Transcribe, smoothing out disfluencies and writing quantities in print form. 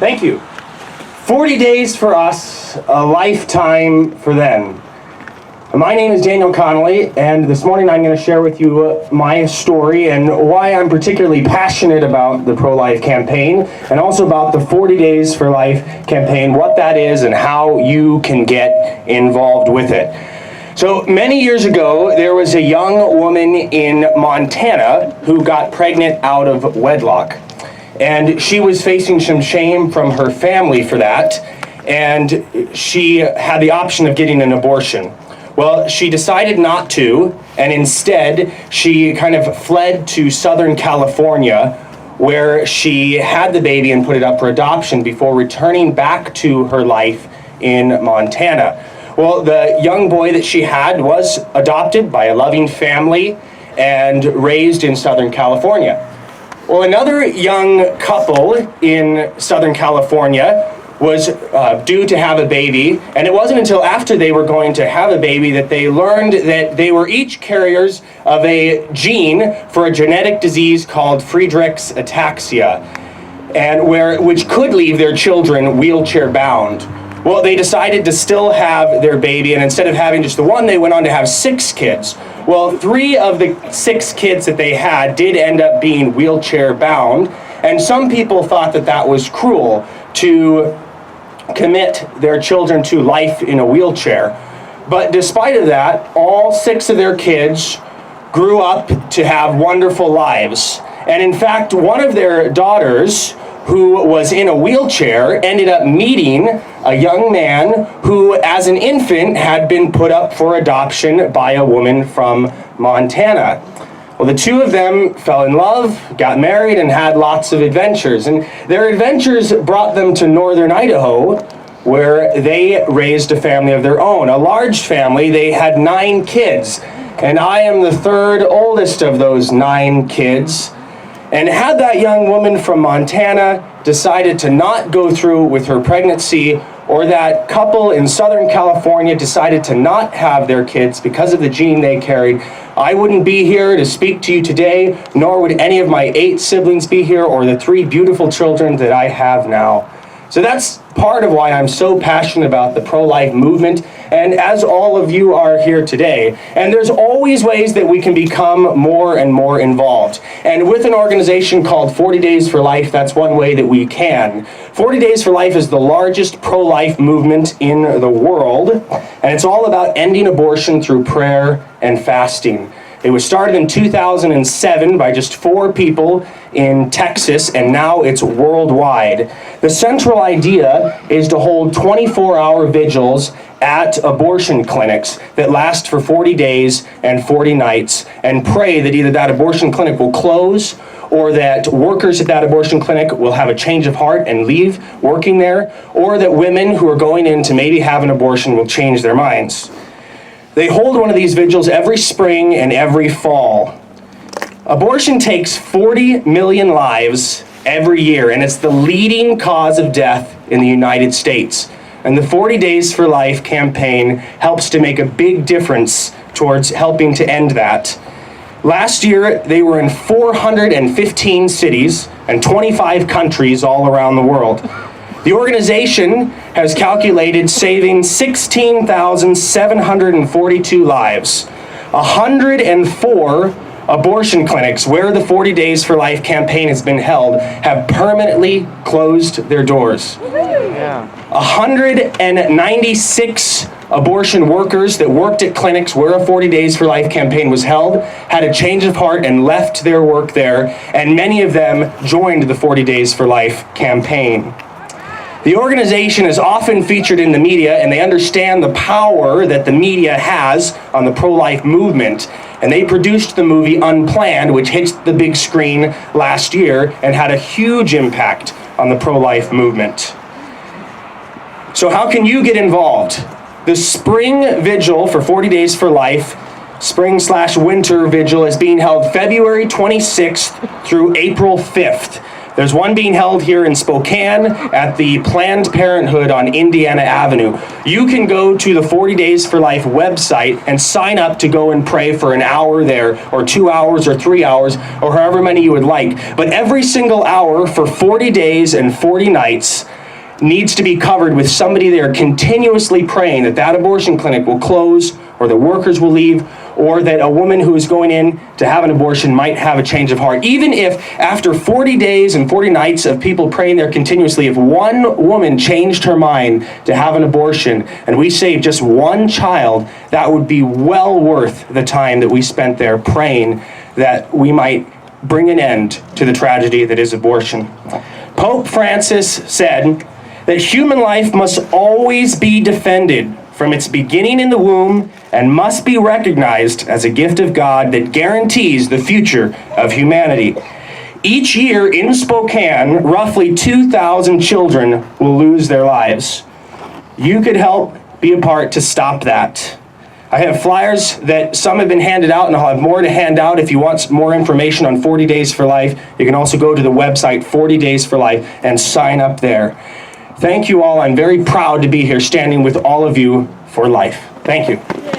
Thank you. 40 days for us, a lifetime for them. My name is Daniel Connolly, and this morning I'm going to share with you my story and why I'm particularly passionate about the pro-life campaign, and also about the 40 Days for Life campaign, what that is and how you can get involved with it. So many years ago, there was a young woman in Montana who got pregnant out of wedlock. And she was facing some shame from her family for that, and she had the option of getting an abortion. Well, she decided not to, and instead she kind of fled to Southern California, where she had the baby and put it up for adoption before returning back to her life in Montana. Well, the young boy that she had was adopted by a loving family and raised in Southern California. Well, another young couple in Southern California was due to have a baby, and it wasn't until after they were going to have a baby that they learned that they were each carriers of a gene for a genetic disease called Friedreich's ataxia, and which could leave their children wheelchair bound. Well, they decided to still have their baby, and instead of having just the one, they went on to have 6 kids. Well, 3 of the 6 kids that they had did end up being wheelchair bound, and some people thought that that was cruel to commit their children to life in a wheelchair. But despite of that, all 6 of their kids grew up to have wonderful lives. And in fact, one of their daughters, who was in a wheelchair, ended up meeting a young man who, as an infant, had been put up for adoption by a woman from Montana. Well, the 2 of them fell in love, got married, and had lots of adventures. And their adventures brought them to northern Idaho, where they raised a family of their own, a large family. They had 9 kids, and I am the 3rd oldest of those 9 kids. And had that young woman from Montana decided to not go through with her pregnancy, or that couple in Southern California decided to not have their kids because of the gene they carried, I wouldn't be here to speak to you today, nor would any of my 8 siblings be here, or the 3 beautiful children that I have now. So that's part of why I'm so passionate about the pro-life movement, and as all of you are here today. And there's always ways that we can become more and more involved. And with an organization called 40 Days for Life, that's one way that we can. 40 Days for Life is the largest pro-life movement in the world, and it's all about ending abortion through prayer and fasting. It was started in 2007 by just 4 people in Texas, and now it's worldwide. The central idea is to hold 24-hour vigils at abortion clinics that last for 40 days and 40 nights, and pray that either that abortion clinic will close, or that workers at that abortion clinic will have a change of heart and leave working there, or that women who are going in to maybe have an abortion will change their minds. They hold one of these vigils every spring and every fall. Abortion takes 40 million lives every year, and it's the leading cause of death in the United States. And the 40 Days for Life campaign helps to make a big difference towards helping to end that. Last year, they were in 415 cities and 25 countries all around the world. The organization has calculated saving 16,742 lives. 104 abortion clinics where the 40 Days for Life campaign has been held have permanently closed their doors. 196 abortion workers that worked at clinics where a 40 Days for Life campaign was held had a change of heart and left their work there, and many of them joined the 40 Days for Life campaign. The organization is often featured in the media, and they understand the power that the media has on the pro-life movement. And they produced the movie Unplanned, which hit the big screen last year and had a huge impact on the pro-life movement. So how can you get involved? The spring vigil for 40 Days for Life, spring/winter vigil, is being held February 26th through April 5th. There's one being held here in Spokane at the Planned Parenthood on Indiana Avenue. You can go to the 40 Days for Life website and sign up to go and pray for an hour there, or 2 hours, or 3 hours, or however many you would like. But every single hour for 40 days and 40 nights needs to be covered with somebody there continuously praying that that abortion clinic will close, or the workers will leave, or that a woman who is going in to have an abortion might have a change of heart. Even if after 40 days and 40 nights of people praying there continuously, if one woman changed her mind to have an abortion and we saved just one child, that would be well worth the time that we spent there praying that we might bring an end to the tragedy that is abortion. Pope Francis said that human life must always be defended from its beginning in the womb and must be recognized as a gift of God that guarantees the future of humanity. Each year in Spokane, roughly 2,000 children will lose their lives. You could help be a part to stop that. I have flyers that some have been handed out, and I'll have more to hand out. If you want more information on 40 Days for Life, you can also go to the website 40 Days for Life and sign up there. Thank you all. I'm very proud to be here standing with all of you for life. Thank you.